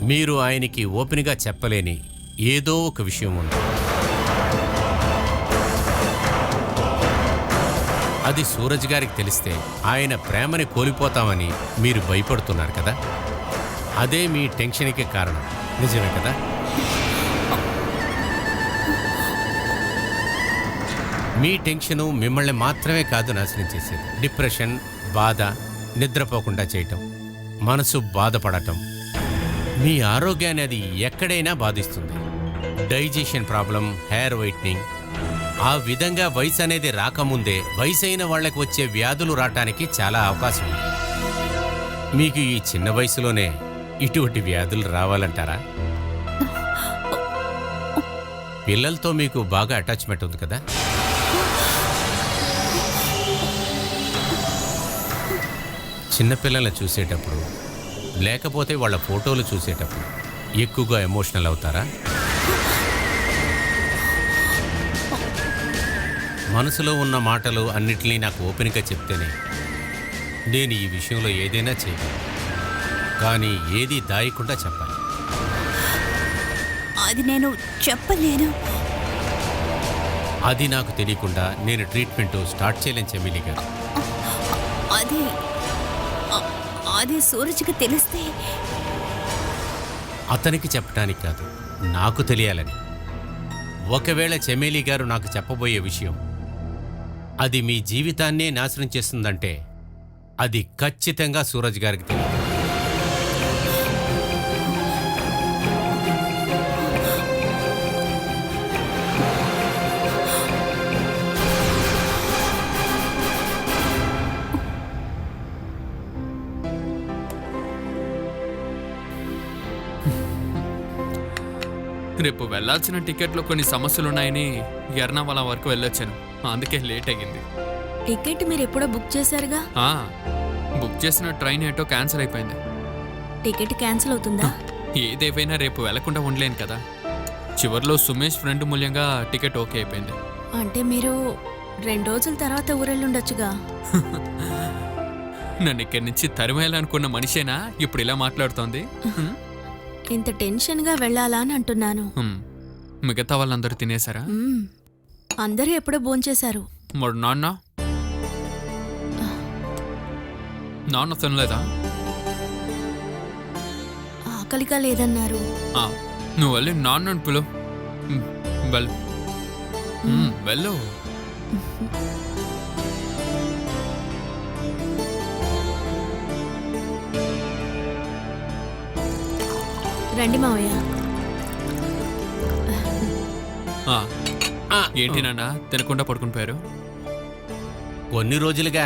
మీరు ఆయనకి ఓపెన్గా చెప్పలేని ఏదో ఒక విషయం ఉంది. అది సూరజ్ గారికి తెలిస్తే ఆయన ప్రేమని కోల్పోతామని మీరు భయపడుతున్నారు కదా. అదే మీ టెన్షన్కి కారణం, నిజమే కదా? మీ టెన్షను మిమ్మల్ని మాత్రమే కాదు నాశనం చేసేది. డిప్రెషన్, బాధ, నిద్రపోకుండా చేయటం, మనసు బాధపడటం, మీ ఆరోగ్యాన్ని అది ఎక్కడైనా బాధిస్తుంది. Digestion problem, hair whitening. ఆ విధంగా వయసు అనేది రాకముందే వయసైన వాళ్లకు వచ్చే వ్యాధులు రావటానికి చాలా అవకాశం ఉంది. మీకు ఈ చిన్న వయసులోనే ఇటువంటి వ్యాధులు రావాలంటారా? పిల్లలతో మీకు బాగా అటాచ్మెంట్ ఉంది కదా. చిన్నపిల్లల్ని చూసేటప్పుడు లేకపోతే వాళ్ళ ఫోటోలు చూసేటప్పుడు ఎక్కువగా ఎమోషనల్ అవుతారా? మనసులో ఉన్న మాటలు అన్నిటినీ నాకు ఓపెన్గా చెప్తేనే నేను ఈ విషయంలో ఏదైనా చేయగలను. కానీ ఏది దాయకుండా చెప్పాలి. అది నేను చెప్పలేను. అది నాకు తెలియకుండా నేను ట్రీట్మెంట్ స్టార్ట్ చేయలేను చెమ్మిలి గారు. అది సూరజ్కి తెలిస్తే? అతనికి చెప్పడానికి కాదు, నాకు తెలియాలని. ఒకవేళ చెమేలి గారు నాకు చెప్పబోయే విషయం అది మీ జీవితాన్నే నాశనం చేస్తుందంటే అది ఖచ్చితంగా సూరజ్ గారికి తెలియదు. రేపు వెళ్లాల్సిన టికెట్లో కొన్ని సమస్యలున్నాయని ఎర్నాకుళం వరకు వెళ్ళొచ్చాను, అందుకే లేట్ అయ్యింది. టికెట్ మీరు ఎప్పుడో బుక్ చేశారుగా? బుక్ చేసిన ట్రైన్ ఏటో క్యాన్సిల్ అయిపోయింది. టికెట్ క్యాన్సిల్ అవుతుందా? ఏదేవైనా రేపు వెళ్లకుండా ఉండలేను కదా. చివర్లో సుమేష్ ఫ్రెండ్ మూల్యంగా టికెట్ ఓకే అయిపోయింది. అంటే మీరు 2 రోజుల తర్వాత ఊరెళ్ళుండొచ్చుగా. నన్ను ఇక్కడి నుంచి తరిమేయాలనుకున్న మనిషేనా ఇప్పుడు ఇలా మాట్లాడుతోంది? ఇంత టెన్షన్గా వెళ్ళాలా అని అంటున్నాను. మిగతా వాళ్ళందరూ తినేశారా? అందరూ ఎప్పుడో భోంచేశారు. మరి నాన్న తినలేదా? ఆకలిగా లేదన్నారు. నువ్వు వెళ్ళి నాన్నని పిలు. వెళ్ళు వెళ్ళు. రండి మావయ్య. ఏంటి నాన్న తినకుండా పడుకుని పోయారు? కొన్ని రోజులుగా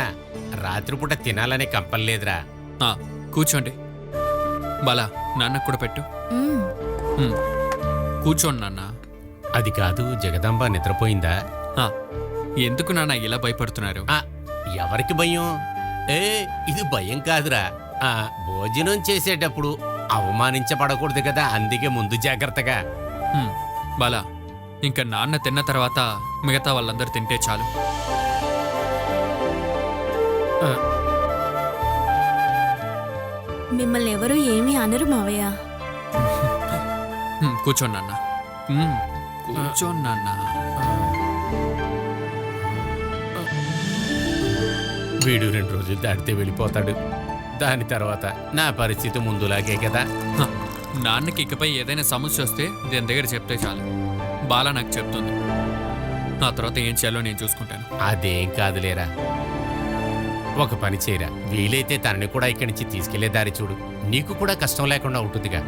రాత్రిపూట తినాలనే కంపల్లేదురా. కూర్చోండి. బాలా నాన్నకు కూడా పెట్టు. కూర్చోండి నాన్న. అది కాదు, జగదాంబ నిద్రపోయిందా? ఎందుకు నాన్న ఇలా భయపడుతున్నారు? ఎవరికి భయం? ఇది భయం కాదురా. భోజనం చేసేటప్పుడు అవమానించబడకూడదు కదా, అందుకే ముందు జాగ్రత్తగా. బాలా ఇంకా నాన్న తిన్న తర్వాత మిగతా వాళ్ళందరూ తింటే చాలు. మిమ్మల్ని ఎవరు ఏమీ అనరు మావయ్య. కూర్చోండి నాన్న. కూర్చోండి నాన్న. వీడు 2 రోజులు దాటితే వెళ్ళిపోతాడు. దాని తర్వాత నా పరిస్థితి ముందులాగే కదా. నాన్నకి ఇకపై ఏదైనా సమస్య వస్తే దీని దగ్గర చెప్తే చాలు. బాలా నాకు చెప్తుంది. ఆ తర్వాత ఏం చేయాలో నేను చూసుకుంటాను. అదేం కాదులేరా. ఒక పని చేయరా, వీలైతే తనని కూడా ఇక్కడి నుంచి తీసుకెళ్లే దారి చూడు. నీకు కూడా కష్టం లేకుండా ఉంటుందిగా.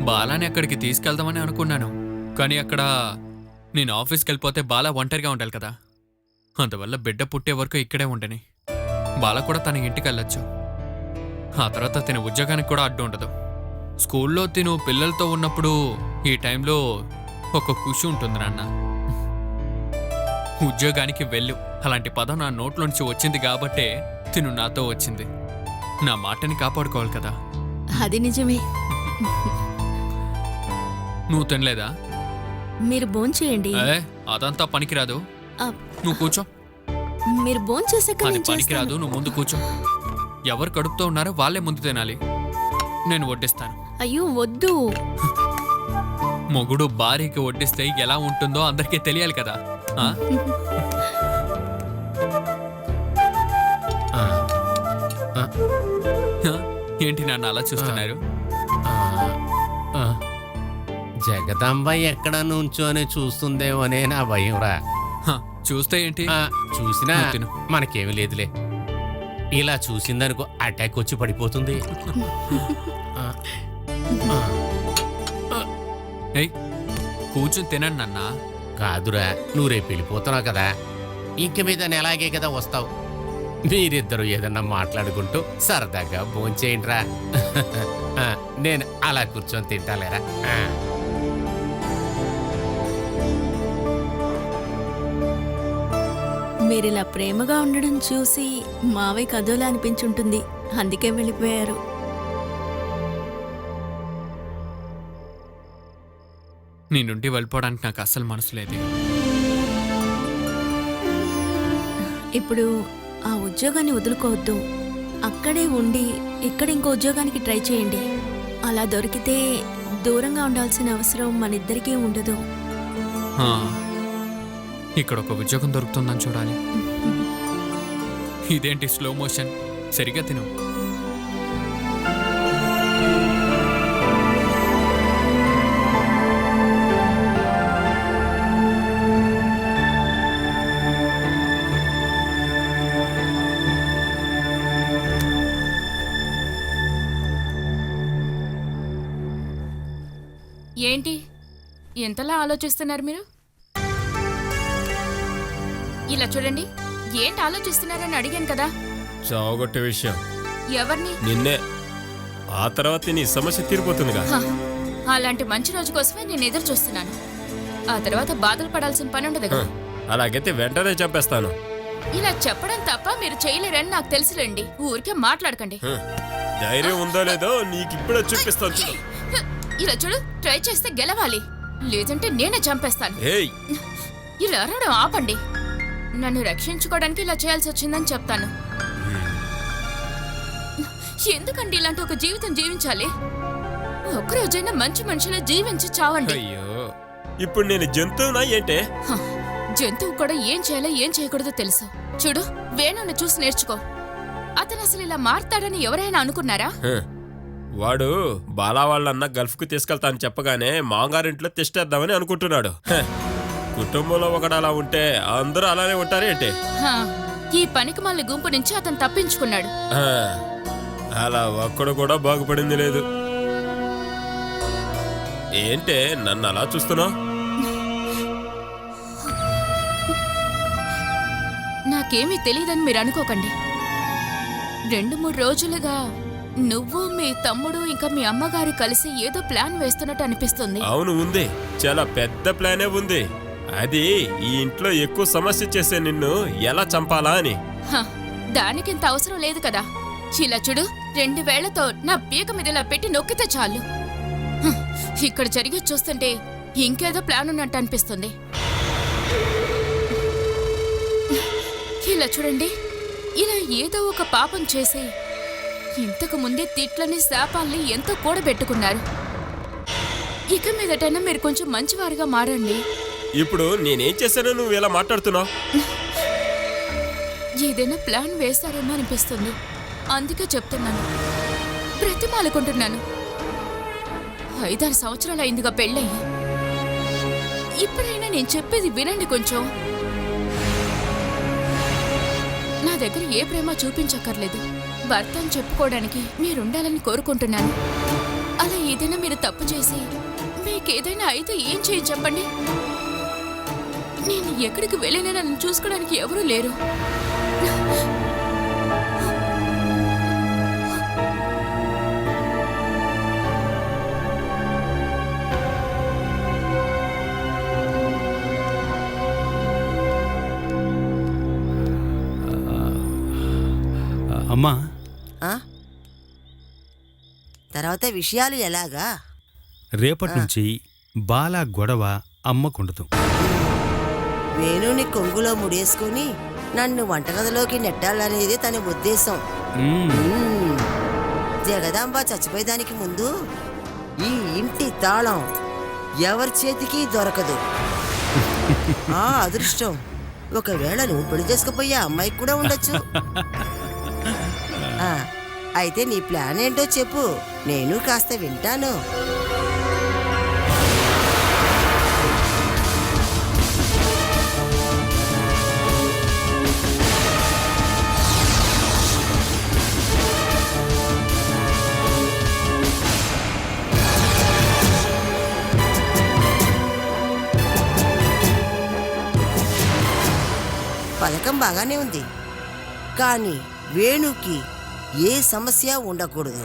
బాలాని అక్కడికి తీసుకెళ్దామని అనుకున్నాను, కానీ అక్కడ నేను ఆఫీస్కి వెళ్ళిపోతే బాలా ఒంటరిగా ఉండాలి కదా. అందువల్ల బిడ్డ పుట్టే వరకు ఇక్కడే ఉండని. బాలా కూడా తన ఇంటికి వెళ్ళొచ్చు. ఆ తర్వాత తిన ఉద్యోగానికి కూడా అడ్డు ఉండదు. స్కూల్లో తిను పిల్లలతో ఉన్నప్పుడు ఈ టైంలో ఒక ఖుషి ఉంటుంది నాన్న. ఉద్యోగానికి వెళ్ళు అలాంటి పదం నా నోట్లోంచి వచ్చింది కాబట్టే తిను నాతో వచ్చింది. నా మాటని కాపాడుకోవాలి కదా. అది నిజమే. నువ్వు తినలేదా? మీరు భోంచేయండి. అదంతా పనికిరాదు. నువ్వు కూర్చో. మీరు భోంచేసాక అది పనికిరాదు. నువ్వు ముందు కూర్చో. ఎవరు కడుపుతో ఉన్నారో వాళ్ళే ముందు తినాలి. నేను వడ్డిస్తాను. అయ్యో వద్దు. మొగుడు భార్యకి వడ్డిస్తే ఎలా ఉంటుందో అందరికీ తెలియాలి కదా. ఆ? ఆ, ఆ, ఆ? ఏంటి నన్ను అలా చూస్తున్నారు? ఆ. జగదాంబ ఎక్కడ నుంచోని చూస్తుందేమోనే నా భయం రా. హ, చూస్తే ఏంటి? చూసినా నువ్వు తిను. మనకేమి లేదులే. ఇలా చూసిందనుకో అటాక్ వచ్చి పడిపోతుంది. ఆ, ఆ. ఏయ్, కూర్చుని తినండి నాన్న. కాదురా, నువ్వు రేపు వెళ్ళిపోతున్నావు కదా, ఇంక మీద ఎలాగే కదా వస్తావు. మీరిద్దరూ ఏదన్నా మాట్లాడుకుంటూ సరదాగా భోంచేయండిరా. నేను అలా కూర్చొని తింటాలేరా. మీరిలా ప్రేమగా ఉండడం చూసి మావయ్య కదోలా అనిపించుంటుంది, అందుకే వెళ్ళిపోయారు. నీ నుండి వెళ్ళిపోవడానికి నాకు అస్సలు మనసు లేదు. ఇప్పుడు ఆ ఉద్యోగాన్ని వదులుకోవద్దు. అక్కడే ఉండి ఇక్కడ ఇంకో ఉద్యోగానికి ట్రై చేయండి. అలా దొరికితే దూరంగా ఉండాల్సిన అవసరం మనిద్దరికీ ఉండదు. ఆ, ఇక్కడ ఒక ఉద్యోగం దొరుకుతుందని చూడాలి. ఇదేంటి స్లో మోషన్? సరిగా తిను. ఏంటి ఎంతలా ఆలోచిస్తున్నారు మీరు? ఇలా చూడండి, ఏంటి ఆలోచిస్తున్నారని అడిగాను కదా. చావగొట్టే విషయం ఎవరిని? నిన్నే. ఆ తర్వాత నీ సమస్య తీరిపోతుందిగా. హ, అలాంటి మంచి రోజు కోసమే నేను ఎదురు చూస్తున్నాను. ఆ తర్వాత బాధలు పడాల్సిన పని ఉండదు కదా. అలాగైతే వెంటనే చంపేస్తాను. ఇలా చెప్పడం తప్ప మీరు చేయలేరని నాకు తెలుసులేండి. ఊరికే మాట్లాడకండి. ధైర్యం ఉందో లేదో నీకు ఇప్పుడే చూపిస్తాను చూడు. ఇలా చూడు, ట్రై చేస్తే గెలవాలి, లేదంటే నేనే చంపేస్తాను. ఏయ్, ఇలా అరవడం ఆపండి. నన్ను రక్షించుకోవడానికి ఇలా చేయాల్సి వచ్చిందని చెప్తాను. ఎందుకండి ఇలాంటి ఒక జీవితం జీవించాలి? ఒక్కరోజైనా మంచి మనుషులు జీవించి చావండి. అయ్యో, ఇప్పుడు నేను జంతువునా ఏంటే? హ, జంతువు కూడా ఏం చేయాలో ఏం చేయకూడదో తెలుసు. చూడు, వేణుని చూసి నేర్చుకో. అతను అసలు ఇలా మారుతాడని ఎవరైనా అనుకున్నారా? వాడు బాలా వాళ్ళన్న గల్ఫ్ కు తీసుకెళ్తా అని చెప్పగానే మాంగారింట్లో తెస్టేద్దామని అనుకుంటున్నాడు. కుటుంబంలో ఒకడు అలా ఉంటే అందరూ అలానే ఉంటారేంటి? హ, ఈ పనికిమాలిన గుంపు నుంచి అతను తప్పించుకున్నాడు. అలా ఒక్కడు కూడా బాగుపడింది లేదు. ఏంటే నన్ను అలా చూస్తున్నావు? నాకేమీ తెలియదని మీరు అనుకోకండి. 2-3 రోజులుగా నువ్వు, మీ తమ్ముడు, ఇంకా మీ అమ్మగారు కలిసి ఏదో ప్లాన్ వేస్తున్నట్టు అనిపిస్తుంది. అవును, ఉంది. చాలా పెద్ద ప్లానే ఉంది. అది ఈ ఇంట్లో ఎక్కువ సమస్య చేసే నిన్ను ఎలా చంపాలా అని. హ, దానికింత అవసరం లేదు కదా. ఇలా చూడు, 2 వేళ్లతో నా పీక మీద ఇలా పెట్టి నొక్కితే చాలు. హ, ఇక్కడ జరిగి చూస్తుంటే ఇంకేదో ప్లాన్ ఉన్నట్టు అనిపిస్తుంది. ఇలా చూడండి, ఇలా ఏదో ఒక పాపం చేసి ఇంతకు ముందే తిట్లని, శాపాల్ని ఎంతో కూడబెట్టుకున్నారు. ఇక మీదటైనా మీరు కొంచెం మంచివారుగా మారండి. ఇప్పుడు నేనేం చేశానో నువ్వు ఇలా మాట్లాడుతున్నావు? ఏదైనా ప్లాన్ వేస్తారేమో అనిపిస్తుంది, అందుకే చెప్తున్నాను. బ్రతిమాలుకుంటున్నాను. 5-6 సంవత్సరాలు అయిందిగా పెళ్ళయ్యి. ఇప్పుడైనా నేను చెప్పేది వినండి కొంచెం. నా దగ్గర ఏ ప్రేమ చూపించక్కర్లేదు. భర్త అని చెప్పుకోవడానికి మీరుండాలని కోరుకుంటున్నాను. అలా ఏదైనా మీరు తప్పు చేసి మీకేదైనా అయితే ఏం చేయి చెప్పండి. నేను ఎక్కడికి వెళ్ళినా నన్ను చూసుకోవడానికి ఎవరూ లేరు. అమ్మా, తర్వాత విషయాలు ఎలాగా? రేపటి నుంచి బాలా గొడవ అమ్మకుండదు. వేణుని కొంగులో ముడేసుకుని నన్ను వంటగదిలోకి నెట్టాలనేది తన ఉద్దేశం. జగదాంబ చచ్చిపోయేదానికి ముందు ఈ ఇంటి తాళం ఎవరి చేతికి దొరకదు. ఆ అదృష్టం ఒకవేళ నువ్వు పెళ్లి చేసుకుపోయే అమ్మాయికి కూడా ఉండొచ్చు. ఆ, అయితే నీ ప్లాన్ ఏంటో చెప్పు, నేను కాస్త వింటాను. పథకం బాగానే ఉంది, కానీ వేణుకి ఏ సమస్య ఉండకూడదు.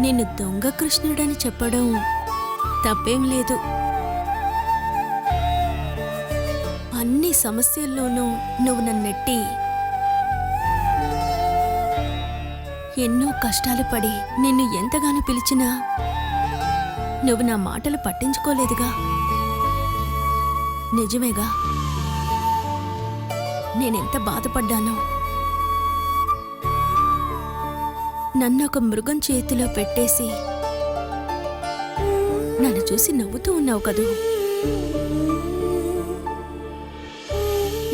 నిన్ను దొంగ కృష్ణుడని చెప్పడం తప్పేం లేదు. అన్ని సమస్యల్లోనూ నువ్వు నన్నెట్టి ఎన్నో కష్టాలు పడి నిన్ను ఎంతగానో పిలిచినా నువ్వు నా మాటలు పట్టించుకోలేదుగా. నిజమేగా, నేనెంత బాధపడ్డానో. నన్ను ఒక మృగం చేతిలో పెట్టేసి నన్ను చూసి నవ్వుతూ ఉన్నావు కదూ.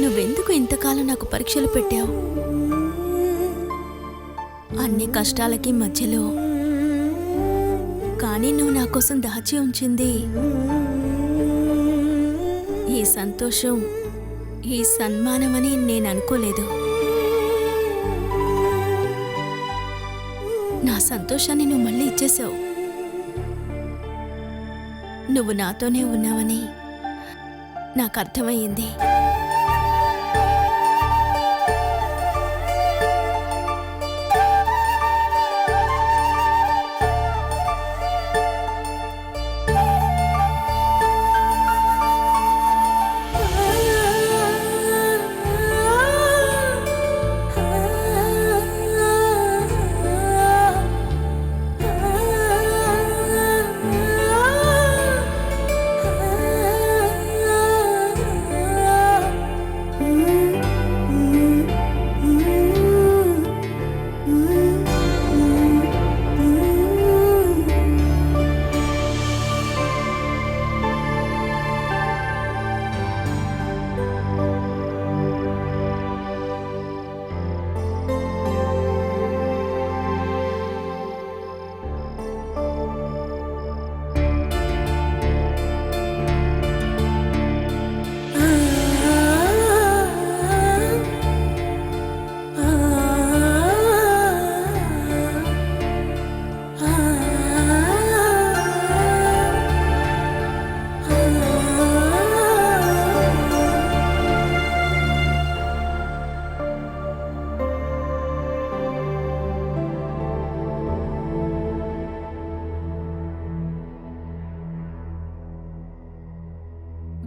నువ్వెందుకు ఇంతకాలం నాకు పరీక్షలు పెట్టావు? అన్ని కష్టాలకి మధ్యలో కానీ నువ్వు నా కోసం దాచి ఉంచింది ఈ సంతోషం, ఈ సన్మానమని నేను అనుకోలేదు. నా సంతోషాన్ని నువ్వు మళ్ళీ ఇచ్చేసావు. నువ్వు నాతోనే ఉన్నావని నాకు అర్థమయ్యింది.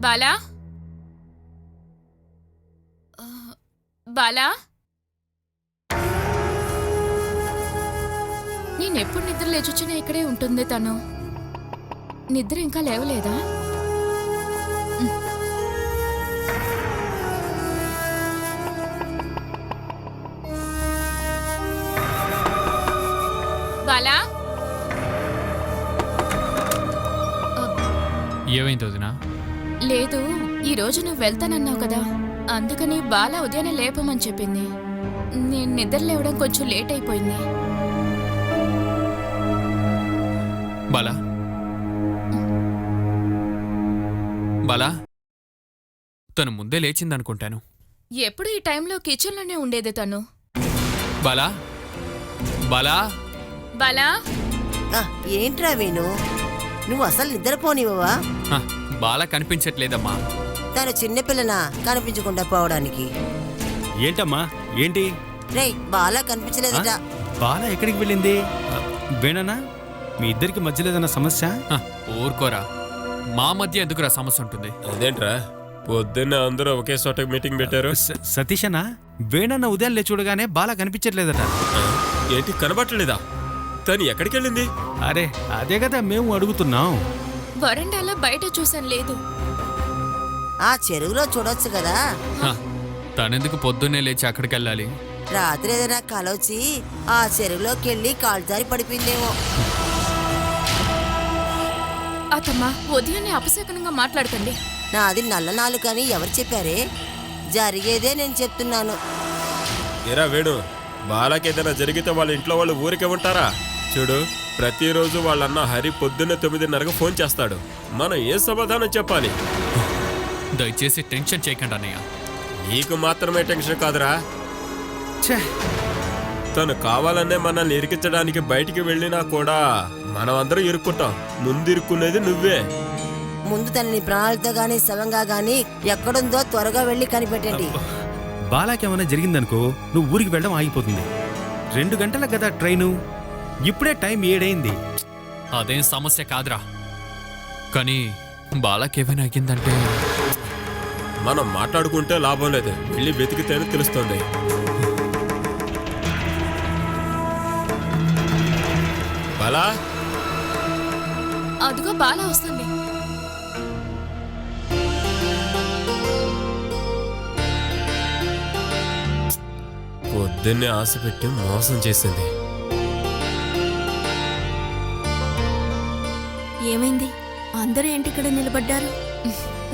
బాలా బాలా నేనెప్పుడు నిద్ర లేచొచ్చినా ఇక్కడే ఉంటుంది తను. నిద్ర ఇంకా లేవలేదా? బాలా ఏమైంది వదినా? లేదు, ఈరోజు నువ్వు వెళ్తానన్నావు కదా, అందుకని బాలా ఉదయాన్నే లేపమని చెప్పింది. నేను నిద్ర లేవడం కొంచెం లేట్ అయిపోయింది. బాలా బాలా తను ముందే లేచిందనుకుంటాను. ఎప్పుడు ఈ టైంలో కిచెన్లోనే ఉండేది తను. బాలా బాలా బాలా ఆ, ఏంట్రా వేణు, నువ్వు అసలు నిద్రపోనివ్వవా? ఆ, బాలా కనిపించట్లేదమ్మా. తను చిన్నపిల్లనా కనిపించకుండా పోవడానికి? ఏంటమ్మా ఏంటి? రేయ్, బాలా కనిపించలేదట. బాల ఎక్కడికి వెళ్ళింది? వేణనా, మీ ఇద్దరికి మధ్యలో ఏదైనా సమస్య? ఆ, ఊరుకోరా, మా మధ్య ఎందుకురా సమస్య ఉంటుంది? అదేంట్రా పొద్దున్న అందరూ ఒకే చోట మీటింగ్ పెట్టారు? సతీషనా, వేణన్న ఉదయం లే చూడగానే బాల కనిపించట్లేదట. ఏంటి కనబట్టలేదా? తను ఎక్కడికి వెళ్ళింది? అరే అదే కదా మేము అడుగుతున్నాం. వరండాలో బయట చూసాను, లేదు. ఆ చెరువులో చూడొచ్చు కదా. ఆ, తనెందుకు పొద్దున్నే లేచి అక్కడికి వెళ్ళాలి? రాత్రి ఏదైనా కలొచ్చి ఆ చెరువులోకి వెళ్ళి కాలు జారి పడిపోయిందేమో. అతమ్మా, ఉదయాన్నే అపశకనంగా మాట్లాడకండి. నాది నల్ల నాలుకని ఎవరు చెప్పారే? జరిగేదే నేను చెప్తున్నాను. ఏరా వేణు, బాలకి ఏదైనా జరిగితే వాళ్ళ ఇంట్లో వాళ్ళు ఊరికే ఉంటారా? చూడు, ప్రతిరోజు వాళ్ళన్న హరి పొద్దున్న 9:30కు ఫోన్ చేస్తాడు. మనం ఏ సమాధానం చెప్పాలి? దయచేసి టెన్షన్ చేయకండి అన్నయ్య. నీకు మాత్రమే టెన్షన్ కాదురా, ఛే, తను కావాలనే మనల్ని ఇరికించడానికి బయటికి వెళ్ళినా కూడా మనం అందరం ఇరుక్కుంటాం. ముందు ఇరుక్కునేది నువ్వే. ముందు తనని ప్రాణాలతో గాని శవంగా గాని ఎక్కడుందో త్వరగా వెళ్ళి కనిపెట్టండి. బాలాకేమైనా జరిగిందనుకో నువ్వు ఊరికి వెళ్ళడం ఆగిపోతుంది. 2 గంటల కదా ట్రైను, ఇప్పుడే టైం 7 అయింది. అదేం సమస్య కాదురా, కానీ బాలకేమైనా అయ్యిందంటే మనం మాట్లాడుకుంటే లాభం లేదు, వెళ్ళి వెతికితేనే తెలుస్తుంది. బాలా, అదిగో బాలా వస్తుంది. పొద్దున్నే ఆశ పెట్టి మోసం చేసింది. ఏమైంది? అందరూ ఏంటి ఇక్కడ నిలబడ్డారు?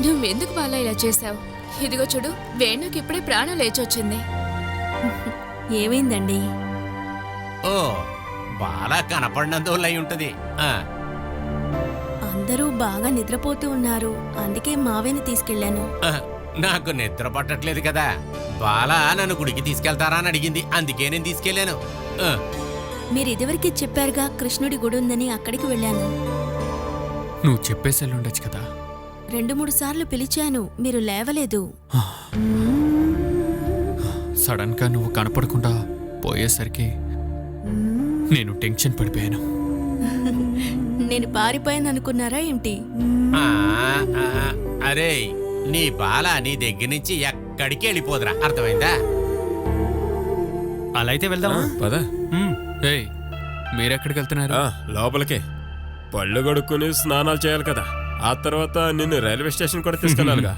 నువ్వెందుకు బాలా ఇలా చేశావు? ఇదిగో చూడు, వేణుకి ఇప్పుడే ప్రాణం లేచొచ్చింది. ఏమైందండి? ఓ, బాలా కనపడినందువల్ల అయి ఉంటుంది. అందరూ బాగా నిద్రపోతూ ఉన్నారు, అందుకే మావేని తీసుకెళ్లాను. నాకు నిద్ర పట్టట్లేదు కదా, బాలా నన్ను గుడికి తీసుకెళ్తారా అని అడిగింది, అందుకే నేను తీసుకెళ్లాను. మీరు ఇదివరకే చెప్పారుగా కృష్ణుడి గుడి ఉందని, అక్కడికి వెళ్ళాను. నువ్వు చెప్పేసి ఉండొచ్చు కదా. 2-3 సార్లు పిలిచాను, మీరు లేవలేదు. సడన్ గా నువ్వు కనపడకుండా పోయేసరికి నేను టెన్షన్ పడిపోయాను. నేను పారిపోయాను అనుకున్నారా ఏంటి? అరే, నీ బాలా నీ దగ్గర నుంచి ఎక్కడికి వెళ్ళిపోదురా, అర్థమైందా? అలా అయితే వెళ్దామా? పద. ఏయ్, మీరెక్కడికి వెళ్తున్నారు? లోపలికే. పళ్ళు కడుక్కుని స్నానాలు చేయాలి కదా, ఆ తర్వాత నిన్ను రైల్వే స్టేషన్ కూడా తీసుకెళ్ళాలిగా.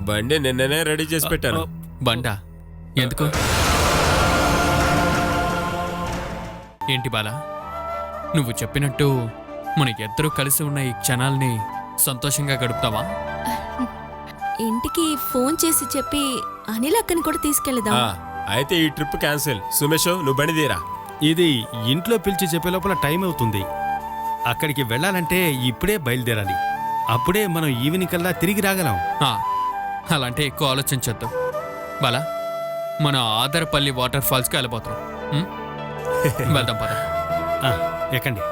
బండి నిన్ననే రెడీ చేసి పెట్టాను. బండా ఎందుకు? ఏంటి బాలా, నువ్వు చెప్పినట్టు మన ఇద్దరూ కలిసి ఉన్న ఈ క్షణాల్ని సంతోషంగా గడుపుతావా? ఇంటికి ఫోన్ చేసి చెప్పి అనిల్ అక్కని కూడా తీసుకెళ్దాం. అయితే ఈ ట్రిప్ క్యాన్సిల్. సుమేష్, నువ్వు బండి తీరా. ఇది ఇంట్లో పిలిచి చెప్పే లోపల టైం అవుతుంది. అక్కడికి వెళ్ళాలంటే ఇప్పుడే బయలుదేరాలి. అప్పుడే మనం ఈవినింగ్ కల్లా తిరిగి రాగలం. అలాంటే ఎక్కువ ఆలోచించొద్దు బాలా, మన ఆదరపల్లి వాటర్ ఫాల్స్కి వెళ్ళిపోతాం. వెళ్దాం పద. ఎక్కండి.